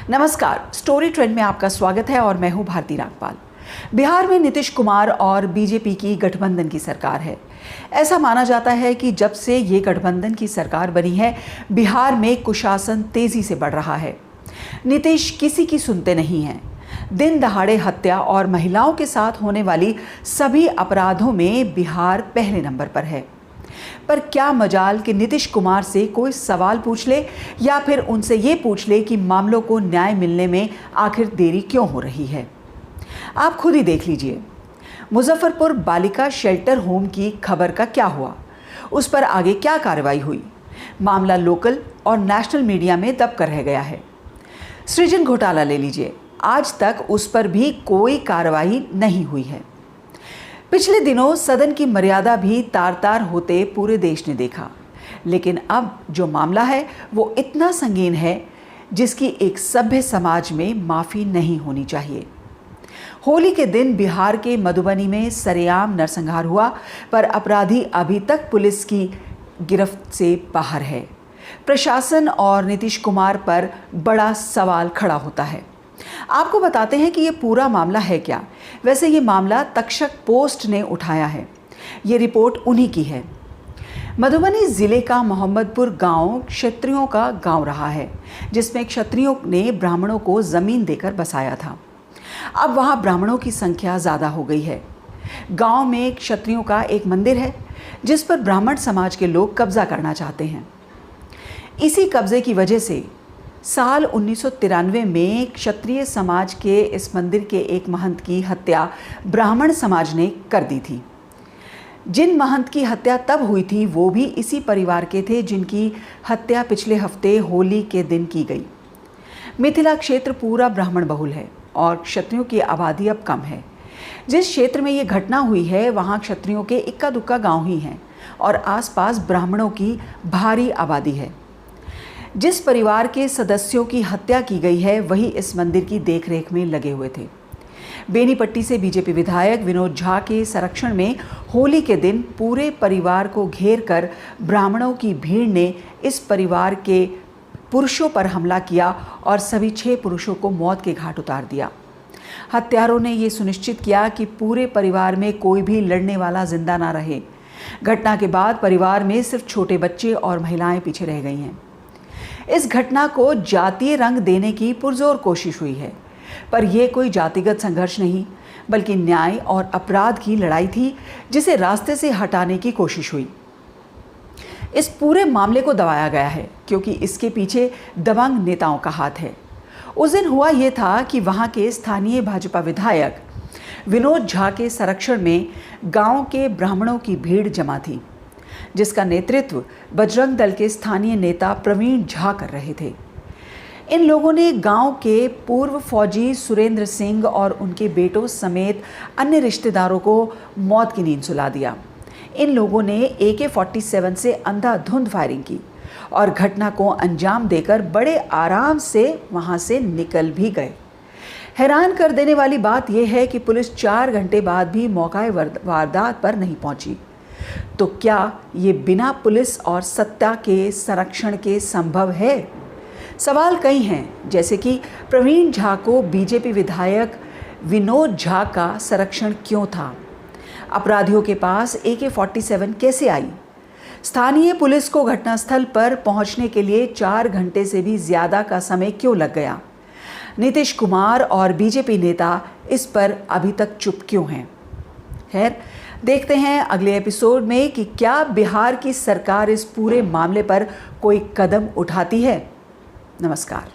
नमस्कार, story trend में आपका स्वागत है और मैं हूं भारती नागपाल। बिहार में नीतीश कुमार और बीजेपी की गठबंधन की सरकार है। ऐसा माना जाता है कि जब से ये गठबंधन की सरकार बनी है, बिहार में कुशासन तेजी से बढ़ रहा है। नीतीश किसी की सुनते नहीं हैं। दिन दहाड़े हत्या और महिलाओं के साथ होने वाली सभी अपराधों में बिहार पहले नंबर पर है। पर क्या मजाल कि नीतीश कुमार से कोई सवाल पूछ ले या फिर उनसे ये पूछ ले कि मामलों को न्याय मिलने में आखिर देरी क्यों हो रही है। आप खुद ही देख लीजिए, मुजफ्फरपुर बालिका शेल्टर होम की खबर का क्या हुआ, उस पर आगे क्या कार्रवाई हुई। मामला लोकल और नेशनल मीडिया में दब कर रह गया है। सृजन घोटाला ले लीजिए, आज तक उस पर भी कोई कार्रवाई नहीं हुई है। पिछले दिनों सदन की मर्यादा भी तार तार होते पूरे देश ने देखा, लेकिन अब जो मामला है वो इतना संगीन है जिसकी एक सभ्य समाज में माफ़ी नहीं होनी चाहिए। होली के दिन बिहार के मधुबनी में सरेआम नरसंहार हुआ, पर अपराधी अभी तक पुलिस की गिरफ्त से बाहर है। प्रशासन और नीतीश कुमार पर बड़ा सवाल खड़ा होता है। आपको बताते हैं कि ये पूरा मामला है क्या। वैसे ये मामला तक्षक पोस्ट ने उठाया है। ये रिपोर्ट उन्हीं की है। मधुबनी जिले का मोहम्मदपुर गांव क्षत्रियों का गांव रहा है, जिसमें क्षत्रियों ने ब्राह्मणों को जमीन देकर बसाया था। अब वहां ब्राह्मणों की संख्या ज़्यादा हो गई है। गांव में क्षत्रियों का एक मंदिर है जिस पर ब्राह्मण समाज के लोग कब्जा करना चाहते हैं। इसी कब्जे की वजह से साल 1993 में क्षत्रिय समाज के इस मंदिर के एक महंत की हत्या ब्राह्मण समाज ने कर दी थी। जिन महंत की हत्या तब हुई थी वो भी इसी परिवार के थे जिनकी हत्या पिछले हफ्ते होली के दिन की गई। मिथिला क्षेत्र पूरा ब्राह्मण बहुल है और क्षत्रियों की आबादी अब कम है। जिस क्षेत्र में ये घटना हुई है वहाँ क्षत्रियों के इक्का दुक्का गाँव ही हैं और आसपास ब्राह्मणों की भारी आबादी है। जिस परिवार के सदस्यों की हत्या की गई है वही इस मंदिर की देखरेख में लगे हुए थे। बेनीपट्टी से बीजेपी विधायक विनोद झा के संरक्षण में होली के दिन पूरे परिवार को घेर कर ब्राह्मणों की भीड़ ने इस परिवार के पुरुषों पर हमला किया और सभी 6 पुरुषों को मौत के घाट उतार दिया। हत्यारों ने ये सुनिश्चित किया कि पूरे परिवार में कोई भी लड़ने वाला जिंदा ना रहे। घटना के बाद परिवार में सिर्फ छोटे बच्चे और महिलाएं पीछे रह गई हैं। इस घटना को जातीय रंग देने की पुरजोर कोशिश हुई है, पर यह कोई जातिगत संघर्ष नहीं बल्कि न्याय और अपराध की लड़ाई थी जिसे रास्ते से हटाने की कोशिश हुई। इस पूरे मामले को दबाया गया है क्योंकि इसके पीछे दबंग नेताओं का हाथ है। उस दिन हुआ यह था कि वहां के स्थानीय भाजपा विधायक विनोद झा के संरक्षण में गांव के ब्राह्मणों की भीड़ जमा थी, जिसका नेतृत्व बजरंग दल के स्थानीय नेता प्रवीण झा कर रहे थे। इन लोगों ने गांव के पूर्व फौजी सुरेंद्र सिंह और उनके बेटों समेत अन्य रिश्तेदारों को मौत की नींद सुला दिया। इन लोगों ने AK-47 से अंधाधुंध फायरिंग की और घटना को अंजाम देकर बड़े आराम से वहां से निकल भी गए। हैरान कर देने वाली बात यह है कि पुलिस 4 घंटे बाद भी मौका वारदात पर नहीं पहुंची। तो क्या ये बिना पुलिस और सत्ता के संरक्षण के संभव है? सवाल कई हैं, जैसे कि प्रवीण झा को बीजेपी विधायक विनोद झा का संरक्षण क्यों था? अपराधियों के पास AK-47 कैसे आई? स्थानीय पुलिस को घटनास्थल पर पहुंचने के लिए 4 घंटे से भी ज़्यादा का समय क्यों लग गया? नीतीश कुमार और बीजेपी नेता इस पर अभी तक चुप क्यों हैं? खैर, देखते हैं अगले एपिसोड में कि क्या बिहार की सरकार इस पूरे मामले पर कोई कदम उठाती है। नमस्कार।